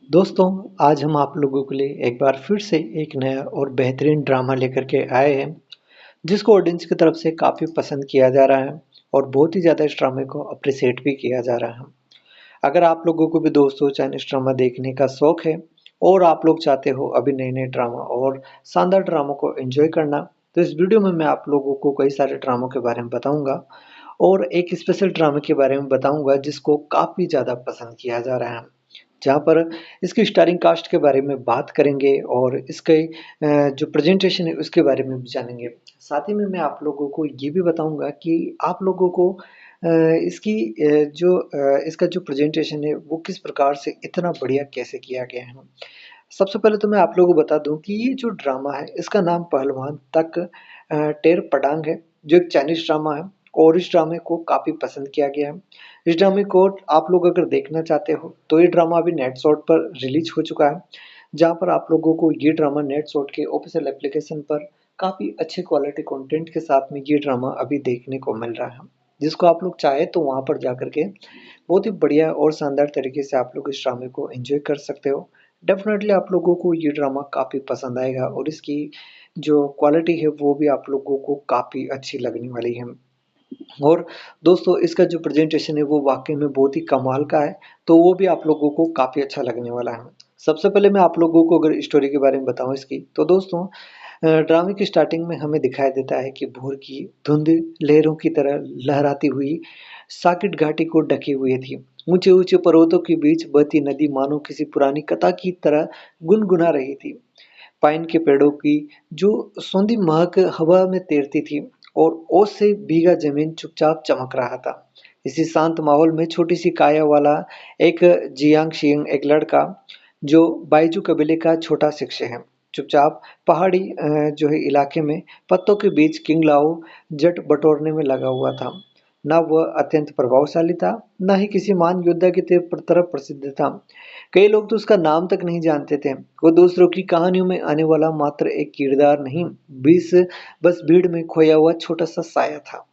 दोस्तों, आज हम आप लोगों के लिए एक बार फिर से एक नया और बेहतरीन ड्रामा लेकर के आए हैं, जिसको ऑडियंस की तरफ से काफ़ी पसंद किया जा रहा है और बहुत ही ज़्यादा इस ड्रामे को अप्रिशिएट भी किया जा रहा है। अगर आप लोगों को भी दोस्तों चाइनीज़ ड्रामा देखने का शौक है और आप लोग चाहते हो अभी नए-नए ड्रामा और शानदार ड्रामों को एन्जॉय करना, तो इस वीडियो में मैं आप लोगों को कई सारे ड्रामों के बारे में बताऊँगा और एक स्पेशल ड्रामे के बारे में बताऊँगा जिसको काफ़ी ज़्यादा पसंद किया जा रहा है। जहाँ पर इसकी स्टारिंग कास्ट के बारे में बात करेंगे और इसके जो प्रेजेंटेशन है उसके बारे में भी जानेंगे। साथ ही में मैं आप लोगों को ये भी बताऊँगा कि आप लोगों को इसकी इसका जो प्रेजेंटेशन है वो किस प्रकार से इतना बढ़िया कैसे किया गया है। सबसे पहले तो मैं आप लोगों को बता दूँ कि ये जो ड्रामा है इसका नाम पहलवान तक टेर पडांग है, जो एक चाइनीज़ ड्रामा है और इस ड्रामे को काफ़ी पसंद किया गया है। इस ड्रामे को आप लोग अगर देखना चाहते हो तो ये ड्रामा अभी नेटशॉट पर रिलीज़ हो चुका है, जहाँ पर आप लोगों को ये ड्रामा नेटशॉट के ऑफ़िशियल एप्लीकेशन पर काफ़ी अच्छे क्वालिटी कंटेंट के साथ में ये ड्रामा अभी देखने को मिल रहा है। जिसको आप लोग चाहें तो वहाँ पर जाकर के बहुत ही बढ़िया और शानदार तरीके से आप लोग इस ड्रामे को एन्जॉय कर सकते हो। डेफ़िनेटली आप लोगों को ये ड्रामा काफ़ी पसंद आएगा और इसकी जो क्वालिटी है वो भी आप लोगों को काफ़ी अच्छी लगने वाली है। और दोस्तों इसका जो प्रेजेंटेशन है वो वाक़ई में बहुत ही कमाल का है, तो वो भी आप लोगों को काफ़ी अच्छा लगने वाला है। सबसे पहले मैं आप लोगों को अगर स्टोरी के बारे में बताऊँ इसकी, तो दोस्तों ड्रामे की स्टार्टिंग में हमें दिखाई देता है कि भोर की धुंध लहरों की तरह लहराती हुई साकिट घाटी को ढके हुए थी। ऊँचे-ऊँचे पर्वतों के बीच बहती नदी मानो किसी पुरानी कथा की तरह गुनगुना रही थी। पाइन के पेड़ों की जो सौंधी महक हवा में तैरती थी और ओस से भीगा जमीन चुपचाप चमक रहा था। इसी शांत माहौल में छोटी सी काया वाला एक जियांग शिंग एक लड़का जो बाइजू कबीले का छोटा शिष्य है, चुपचाप पहाड़ी जो है इलाके में पत्तों के बीच किंगलाओ जट बटोरने में लगा हुआ था। ना वह अत्यंत प्रभावशाली था, ना ही किसी महान योद्धा की तरह प्रसिद्ध था। कई लोग तो उसका नाम तक नहीं जानते थे। वो दूसरों की कहानियों में आने वाला मात्र एक किरदार नहीं, बीस बस भीड़ में खोया हुआ छोटा-सा साया था।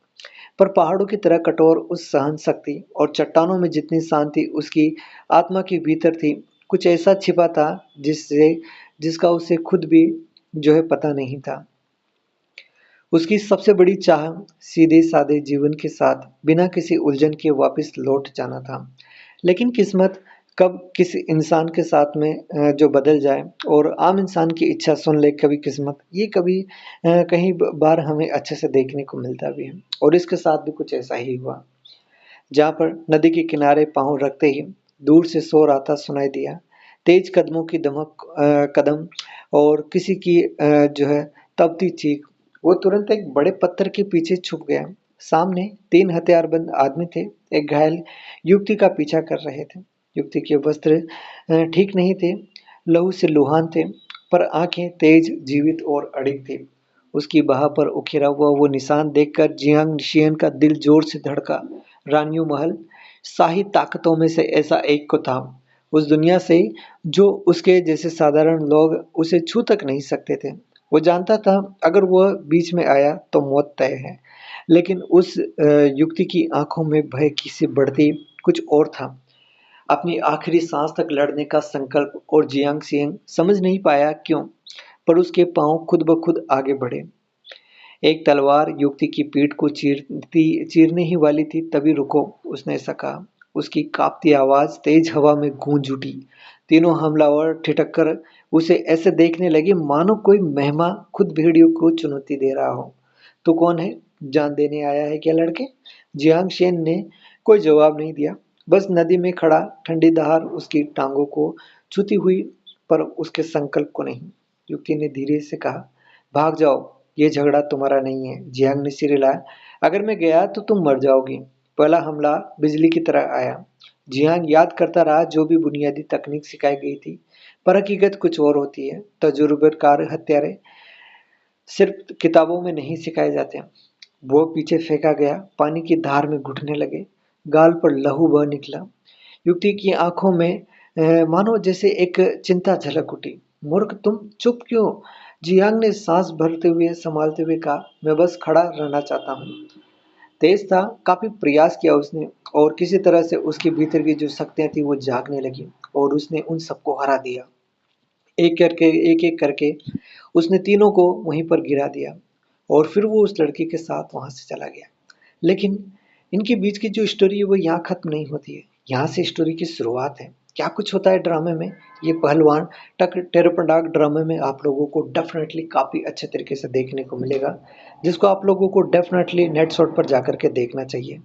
पर पहाड़ों की तरह कठोर उस सहन शक्ति और चट्टानों में जितनी शांति उसकी आत्मा के भीतर थी, कुछ ऐसा छिपा था जिसका उसे खुद भी जो है पता नहीं था। उसकी सबसे बड़ी चाह सीधे-सादे जीवन के साथ बिना किसी उलझन के वापस लौट जाना था। लेकिन किस्मत कब किस इंसान के साथ में जो बदल जाए और आम इंसान की इच्छा सुन ले कभी किस्मत, ये कभी कहीं ब बार हमें अच्छे से देखने को मिलता भी है और इसके साथ भी कुछ ऐसा ही हुआ। जहाँ पर नदी के किनारे पाँव रखते ही दूर से शोर आता सुनाई दिया। तेज कदमों की कदम और किसी की जो है तबती चीख। वो तुरंत एक बड़े पत्थर के पीछे छुप गया। सामने 3 हथियारबंद आदमी थे, एक घायल युवती का पीछा कर रहे थे। युवती के वस्त्र ठीक नहीं थे, लहू से लुहान थे, पर आँखें तेज, जीवित और अडिग थी। उसकी बाह पर उकेरा हुआ वो निशान देखकर जियांग शियन का दिल जोर से धड़का। रानियों महल, शाही ताकतों में से ऐसा एक को था, उस दुनिया से जो उसके जैसे साधारण लोग उसे छू तक नहीं सकते थे। वो जानता था अगर वह बीच में आया तो मौत तय है, लेकिन उस युवती की आंखों में भय की से बढ़ती कुछ और था। अपनी आखिरी सांस तक लड़ने का संकल्प और जियांग सिंह समझ नहीं पाया क्यों, पर उसके पांव खुद ब खुद आगे बढ़े। एक तलवार युवती की पीठ को चीरने ही वाली थी, तभी रुको, उसने ऐसा कहा। उसकी काँपती आवाज़ तेज हवा में गूंज उठी। तीनों हमलावर ठिठक कर उसे ऐसे देखने लगे मानो कोई मेहमान खुद भेड़ियों को चुनौती दे रहा हो। "तू कौन है? जान देने आया है क्या लड़के?" जियांग शेन ने कोई जवाब नहीं दिया, बस नदी में खड़ा ठंडी धार उसकी टांगों को छूती हुई, पर उसके संकल्प को नहीं। युवती ने धीरे से कहा, "भाग जाओ, ये झगड़ा तुम्हारा नहीं है।" जियांग ने सिर हिलाया, "अगर मैं गया तो तुम मर जाओगी।" पहला हमला बिजली की तरह आया। जियांग याद करता रहा जो भी बुनियादी तकनीक सिखाई गई थी, पर हकीकत कुछ और होती है। तजुर्बेकार हत्यारे सिर्फ किताबों में नहीं सिखाए जाते। वो पीछे फेंका गया, पानी की धार में घुटने लगे, गाल पर लहू बह निकला। युवती की आंखों में मानो जैसे एक चिंता झलक उठी। "मूर्ख, तुम चुप क्यों?" जियांग ने सांस भरते हुए संभालते हुए कहा, "मैं बस खड़ा रहना चाहता हूँ।" तेज था, काफी प्रयास किया उसने और किसी तरह से उसके भीतर की जो शक्तियां थी वो जागने लगी। और उसने उन सबको हरा दिया। एक-एक करके उसने तीनों को वहीं पर गिरा दिया और फिर वो उस लड़की के साथ वहाँ से चला गया। लेकिन इनके बीच की जो स्टोरी है वो यहाँ ख़त्म नहीं होती है, यहाँ से स्टोरी की शुरुआत है। क्या कुछ होता है ड्रामे में, ये पहलवान टक टेरपडाग ड्रामे में आप लोगों को डेफ़िनेटली काफ़ी अच्छे तरीके से देखने को मिलेगा, जिसको आप लोगों को डेफ़िनेटली नेटशॉट पर जाकर के देखना चाहिए।